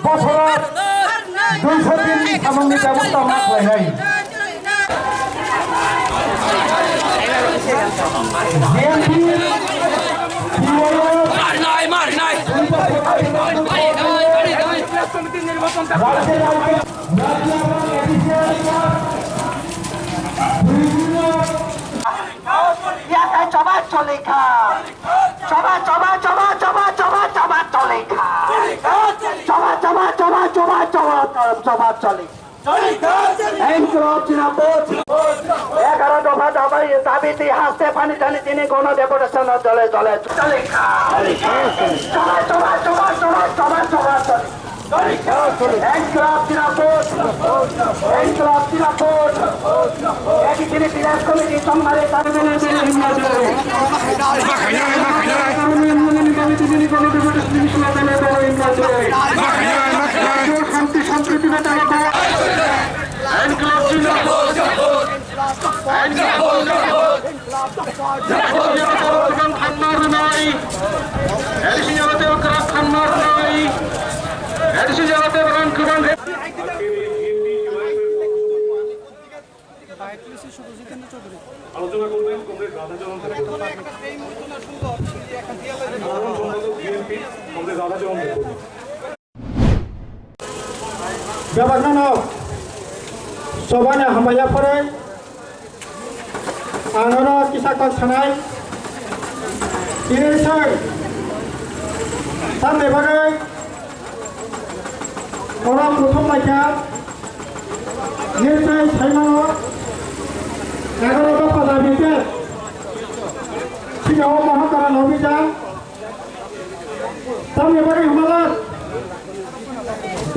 বছরের 203 সামগ্রিক ব্যবস্থা মাত্রায় নাই চবা চলে খা চবা চবা চবা চবা চবা চবা চলে খা চবা চবা চবা চবা চবা চবা চলে 11 দফা দাবিতে হাসতে পানি টানি তিনি কোন ডেপুটেশন চলে চলে চলে খা চবা চবা চবা চবা চবা চবা চলে শান্তি সম্প্রীতি আলোচনা করবেন comrade Radhacharan Gabagano Sobana Hamayapore Anora Kisakon Sanai Irisai Sande Bagay Orang Putum Maja Nirsai Saimano Nagara Pada Bite Sinaw Mahakara Nobijan Sande Bagay Hamalat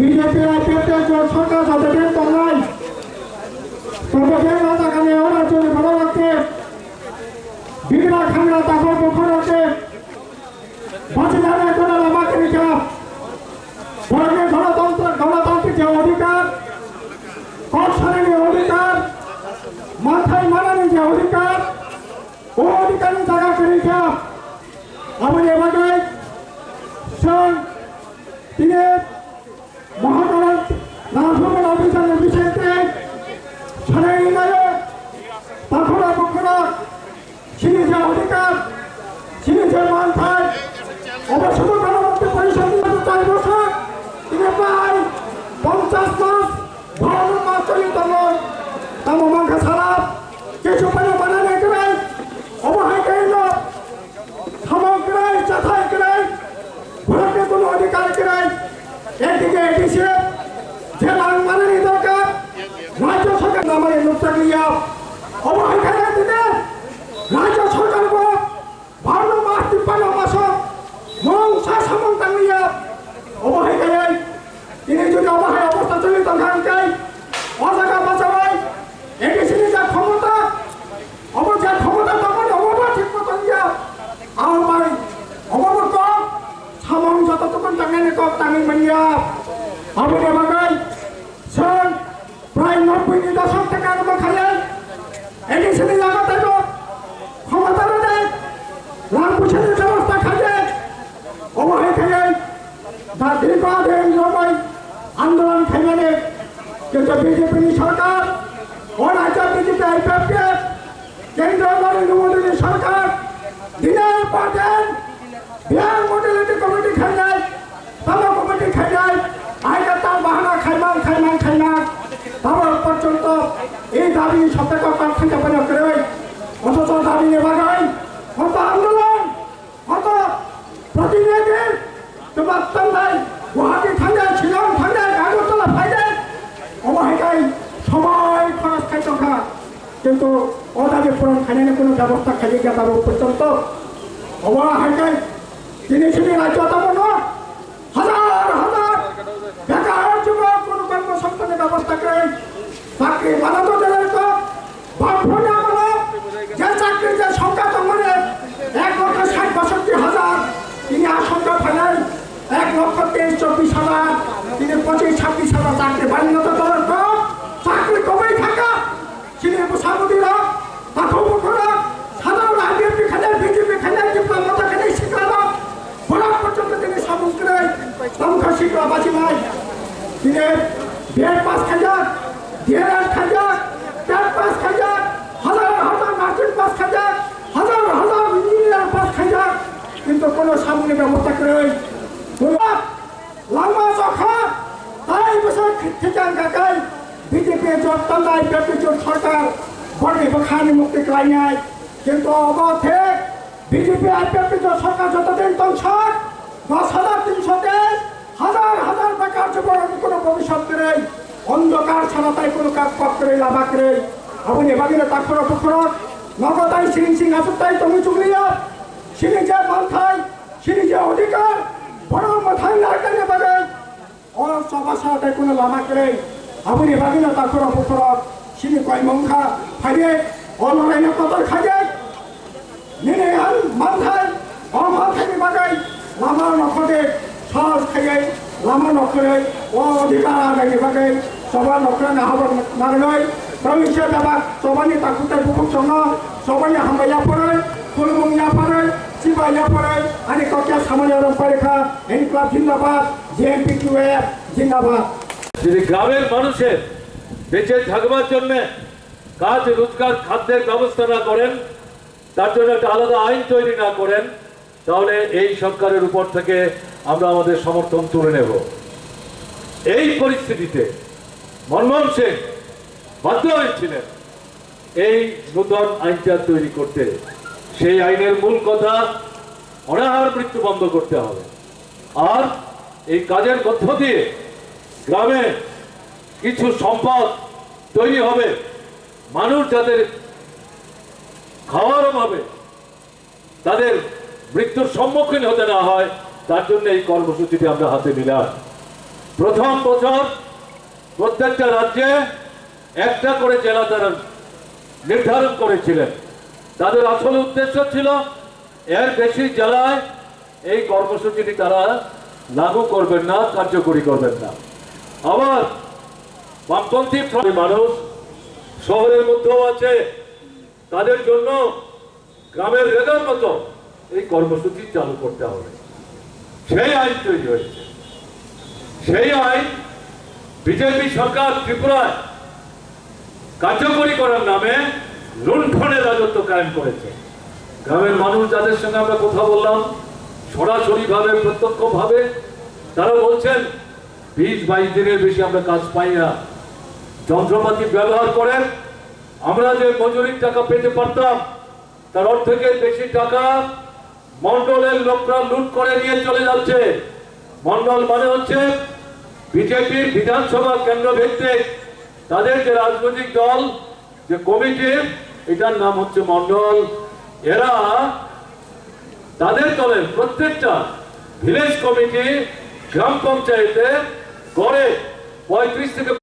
BJP রাজ্যতে সরকার তাদের কমাই সর্বশেষ রাজাকানে অরাজ্যে ভালো রাখতে বিগড়া খাংরা তারপর পক্ষ রাখতে বাঁচিদারে কোনো লামাকে রেখা ধর্মের গণতান্ত্রিক যে অধিকার কর সারের অধিকার মাথায় মানানোর যে অধিকার ও অধিকারী জায়গাকে রেখা আমি এবারে তিনি মহাকারণ রাজভবন অভিযানের বিষয়তে সারাই নায়ক পাখরা পক্ষরা সিরিজে অধিকার সিরিজের মানথায় অবশ্যই গণমন্ত্রী পরিষদ 4 বছর তিনি প্রায় 50 মাস 52 মাস চলিত তামাঙ্গা ছাড়া কিছু পানি বানানে করে অবহায় গেল সামগ্রায় চাথায় করে ভোটের কোনো অধিকার করে একদিকে এটিসে যে মানমানি দরকার রাজ্য সরকার আমার লোকটাকে নিয়ে অবহেলা দিতে রাজ্য সরকারকে 12 মাস 53 মাস মংসা সামন্তা নিয়ে অবহেলায় তিনি যদি অবহেলা অবস্থা চলিত থাকেন অজাগা বাঁচাবাই এটিসি যা ক্ষমতা অবজার ক্ষমতা তখন অববা ঠিক মতো নিয়ে আমার অবগত সামং যতক্ষণ টাঙানে কক টাঙিন মানিয়া আমাদের বাগাই সন প্রায় 90 দশক থেকে আরম্ভ খাইয়ে এডিসিনি লাগাতে তো ক্ষমতা দেয় রামপুছের ব্যবস্থা খাইয়ে অবহেলা খাইয়ে তার দীর্ঘদিন সময় আন্দোলন খাইয়ে কিন্তু বিজেপি সরকার ও রাজ্য বিজেপি আইপিএফকে কেন্দ্র নরেন্দ্র মোদী সরকার দিনের পর দিন বিহার মডেলিটি কমিটি খাই যায় তারা কমিটি খাই যায় আইটা তার বাহানা খাইমান তারপর পর্যন্ত এই দাবি সপ্তাহ থেকে প্রয়োগ করে অথচ দাবি নেওয়া যায় কত আন্দোলন কত প্রতিনিধি তোমার তন্দায় গুয়াহাটি ঠান্ডায় শিলং ঠান্ডায় আগরতলা ফাইডে অবহেলায় সময় খরচ খাই টাকা কিন্তু অদাবি পূরণ খাইনে কোনো ব্যবস্থা খাইয়ে গিয়ে তার পর্যন্ত অবহেলায় তিনি রাজ্য তেমন হাজার হাজার বেকার যুবক কোনো কর্মসংস্থানের ব্যবস্থা করে চাকরি বানাতে দেবেন তো বামফ্রন্ট আমলে যে চাকরির যে সংখ্যা তখন 1,60,62,000 তিনি আশঙ্কা ফেলেন 1,23,24,000 তিনি 25,26,000 চাকরি বানিয়ে চাকরি কমেই থাকা পাস খাই যাক, ডিএলএড খাই যাক, ট্যাট পাস খাই যাক, হাজার হাজার মার্চেন্ট পাস খাই যাক, হাজার হাজার ইঞ্জিনিয়ার পাস খাই যাক, কিন্তু কোনো সামনে ব্যবস্থা করে লামা চখা তাই বছর ঠিকান কাকাই বিজেপি জোটতান্দায় বিজেপি জোট সরকার বড়ি বখানি মুক্তি ক্লাইনায় কিন্তু অবথে বিজেপি আর বিজেপি জোট সরকার যতদিন তংশক 10,300 হাজার হাজার বেকার যুবক কোনো ভবিষ্যৎ নেই অন্ধকার ছাড়া তাই কোনো কাজ পথ করে লাভা করে আপনি বাগিরে তাক্ষর পুকুর নগদাই সিং আসুতাই তুমি চুগলিয়া সিরিজে মাথায় সিরিজে অধিকার বড় মাথায় লাগানে বাগে ও সবার সাথে কোনো লামা করে আপনি বাগিরে তাক্ষর পুকুর সিনি কয় মংখা খাইয়ে অনলাইনে কত খাইয়ে নিনে আন মাথায় ও মাথায় বাগাই লামা নখদে সহজ খাইয়ে লামা নখরে ও অধিকার আগাই বাগে সবার নখরে না হবার নারগৈ প্রবিশ্য দাবা সবাই তাকুতে বুকুক সঙ্গ সবাই হামাইয়া পড়ে ফুলমুংয়া পড়ে চিবাইয়া পড়ে আনি কটিয়া সামান্য রূপরেখা এনক্লাব জিন্দাবাদ জেএমপি কিউএফ জিন্দাবাদ যদি গ্রামের মানুষের বেঁচে থাকবার জন্য কাজ রোজগার খাদ্যের ব্যবস্থা না করেন তার জন্য একটা আলাদা আইন তৈরি না করেন তাহলে এই সরকারের উপর থেকে আমরা আমাদের সমর্থন তুলে নেব এই পরিস্থিতিতে মনমোহন সিং বাধ্য হয়েছিলেন এই নতুন আইনটা তৈরি করতে সেই আইনের মূল কথা অনাহার মৃত্যু বন্ধ করতে হবে আর এই কাজের মধ্য দিয়ে গ্রামে কিছু সম্পদ তৈরি হবে মানুষ যাদের খাওয়ার অভাবে তাদের মৃত্যুর সম্মুখীন হতে না হয় তার জন্য এই কর্মসূচিটি আমরা হাতে নিলাম প্রথম বছর প্রত্যেকটা রাজ্যে একটা করে জেলা তারা নির্ধারণ করেছিলেন তাদের আসল উদ্দেশ্য ছিল এর বেশি জেলায় এই কর্মসূচিটি তারা লাগু করবেন না কার্যকরী করবেন না আবার বামপন্থী মানুষ শহরের মধ্যেও আছে তাদের জন্য গ্রামের রেগার মতো এই কর্মসূচি চালু করতে হবে সেই আইন তৈরি হয়েছে সেই আইন বিজেপি সরকার ত্রিপুরায় কার্যকরী করার নামে লুণ্ঠনের রাজত্ব কায়েম করেছে গ্রামের মানুষ যাদের সঙ্গে আমরা কথা বললাম সরাসরি ভাবে প্রত্যক্ষ ভাবে তারা বলছেন 20-22 দিনের বেশি আমরা কাজ পাই না যন্ত্রপাতি ব্যবহার করেন আমরা যে মজুরির টাকা পেতে পারতাম তার অর্ধেকের বেশি টাকা মন্ডলের লোকরা লুট করে নিয়ে চলে যাচ্ছে মন্ডল মানে হচ্ছে বিজেপির বিধানসভা কেন্দ্র ভিত্তিক তাদের যে রাজনৈতিক দল যে কমিটি এটার নাম হচ্ছে মন্ডল এরা তাদের দলের প্রত্যেকটা ভিলেজ কমিটি গ্রাম পঞ্চায়েতে গড়ে 35 থেকে